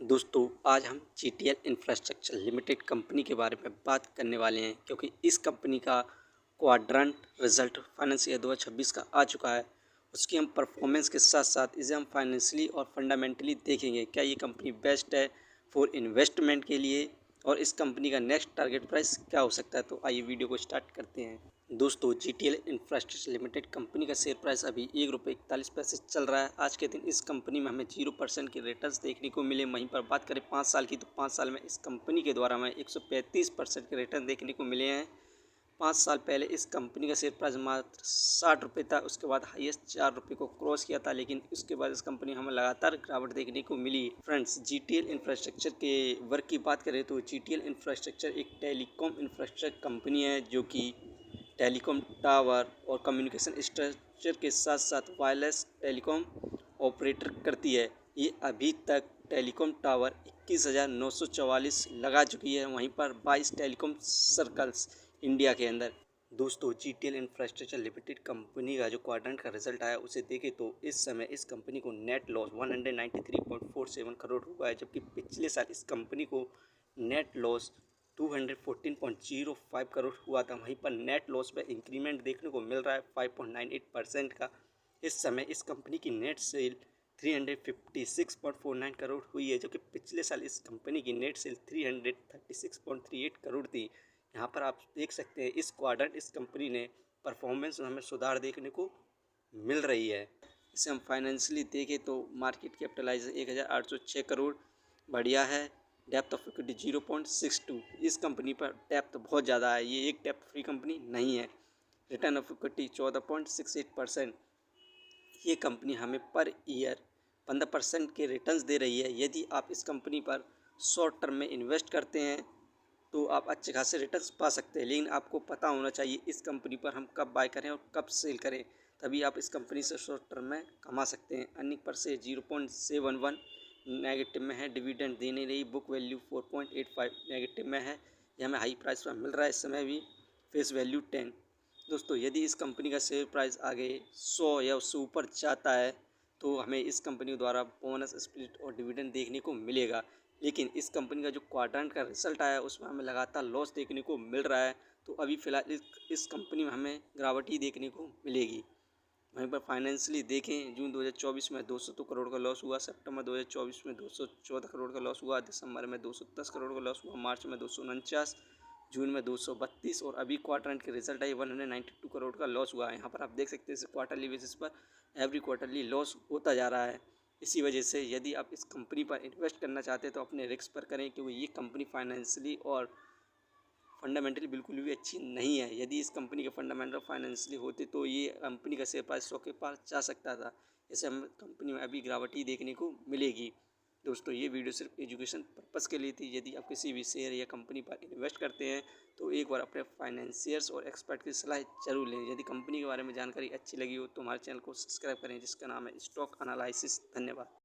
दोस्तों आज हम जीटीएल इंफ्रास्ट्रक्चर लिमिटेड कंपनी के बारे में बात करने वाले हैं क्योंकि इस कंपनी का क्वाड्रेंट रिजल्ट फाइनेंस ईयर 2026 का आ चुका है। उसकी हम परफॉर्मेंस के साथ साथ इसे हम फाइनेंशियली और फंडामेंटली देखेंगे क्या ये कंपनी बेस्ट है फॉर इन्वेस्टमेंट के लिए और इस कंपनी का नेक्स्ट टारगेट प्राइस क्या हो सकता है। तो आइए वीडियो को स्टार्ट करते हैं। दोस्तों जीटीएल इंफ्रास्ट्रक्चर लिमिटेड कंपनी का शेयर प्राइस अभी ₹1.41 चल रहा है। आज के दिन इस कंपनी में हमें 0% के रिटर्न्स देखने को मिले। वहीं पर बात करें 5 साल की तो 5 साल में इस कंपनी के द्वारा हमें 135% के रिटर्न देखने को मिले हैं। 5 साल पहले इस कंपनी का शेयर प्राइस मात्र ₹60 था। उसके बाद हाईएस्ट ₹4 को क्रॉस किया था, लेकिन उसके बाद इस कंपनी हमें लगातार गिरावट देखने को मिली। फ्रेंड्स, जीटीएल इंफ्रास्ट्रक्चर के वर्क की बात करें तो जीटीएल इंफ्रास्ट्रक्चर एक टेलीकॉम इंफ्रास्ट्रक्चर कंपनी है जो कि टेलीकॉम टावर और कम्युनिकेशन स्ट्रक्चर के साथ साथ वायरलेस टेलीकॉम ऑपरेटर करती है। ये अभी तक टेलीकॉम टावर 21,944 लगा चुकी है, वहीं पर 22 टेलीकॉम सर्कल्स इंडिया के अंदर। दोस्तों जीटीएल इंफ्रास्ट्रक्चर लिमिटेड कंपनी का जो क्वाड्रेंट का रिजल्ट आया उसे देखें तो इस समय इस कंपनी को नेट लॉस 193.47 करोड़ हुआ है, जबकि पिछले साल इस कंपनी को नेट लॉस 214.05 करोड़ हुआ था। वहीं पर नेट लॉस में इंक्रीमेंट देखने को मिल रहा है 5.98% का। इस समय इस कंपनी की नेट सेल 356.49 करोड़ हुई है, जो कि पिछले साल इस कंपनी की नेट सेल 336.38 करोड़ थी। यहाँ पर आप देख सकते हैं इस क्वार्टर इस कंपनी ने परफॉर्मेंस में हमें सुधार देखने को मिल रही है। इसे हम फाइनेंशियली देखें तो मार्केट कैपिटलाइजेशन 1,806 करोड़ बढ़िया है। Depth of equity 0.62। इस कंपनी पर डेप्थ बहुत ज़्यादा है, ये एक डेप्थ फ्री कंपनी नहीं है। Return of equity 14.68%। ये कंपनी हमें पर ईयर 15% के रिटर्न्स दे रही है। यदि आप इस कंपनी पर शॉर्ट टर्म में इन्वेस्ट करते हैं तो आप अच्छे खासे रिटर्न्स पा सकते हैं, लेकिन आपको पता होना चाहिए इस कंपनी पर हम कब बाय करें और कब सेल करें, तभी आप इस कंपनी से शॉर्ट टर्म में कमा सकते हैं। अर्निंग पर से 0.71 नेगेटिव में है, डिविडेंड दे नहीं रही, बुक वैल्यू 4.85 नेगेटिव में है। ये हमें हाई प्राइस पर मिल रहा है इस समय भी, फेस वैल्यू 10। दोस्तों यदि इस कंपनी का शेयर प्राइस आगे 100 या उससे ऊपर जाता है तो हमें इस कंपनी द्वारा बोनस स्प्लिट और डिविडेंड देखने को मिलेगा, लेकिन इस कंपनी का जो क्वाड्रेंट का रिजल्ट आया उसमें हमें लगातार लॉस देखने को मिल रहा है। तो अभी फ़िलहाल इस कंपनी में हमें गिरावट ही देखने को मिलेगी। वहीं पर फाइनेंशियली देखें, जून 2024 में 202 करोड़ का लॉस हुआ, सितंबर 2024 में 214 करोड़ का लॉस हुआ, दिसंबर में 210 करोड़ का लॉस हुआ, मार्च में 249, जून में 232 और अभी क्वार्टर के रिजल्ट आई 192 करोड़ का लॉस हुआ है। यहाँ पर आप देख सकते हैं क्वार्टरली बेसिस पर एवरी क्वार्टरली लॉस होता जा रहा है। इसी वजह से यदि आप इस कंपनी पर इन्वेस्ट करना चाहते हैं तो अपने रिस्क पर करें, क्योंकि ये कंपनी फाइनेंशियली और फंडामेंटली बिल्कुल भी अच्छी नहीं है। यदि इस कंपनी के फंडामेंटल फाइनेंशियली होते तो ये कंपनी का शेयर प्राइस 100 के पार जा सकता था। इसे हम कंपनी में अभी गिरावट ही देखने को मिलेगी। दोस्तों ये वीडियो सिर्फ एजुकेशन पर्पज़ के लिए थी। यदि आप किसी भी शेयर या कंपनी पर इन्वेस्ट करते हैं तो एक बार अपने फाइनेंशियर्स और एक्सपर्ट की सलाह जरूर लें। यदि कंपनी के बारे में जानकारी अच्छी लगी हो तो हमारे चैनल को सब्सक्राइब करें, जिसका नाम है स्टॉक एनालिसिस। धन्यवाद।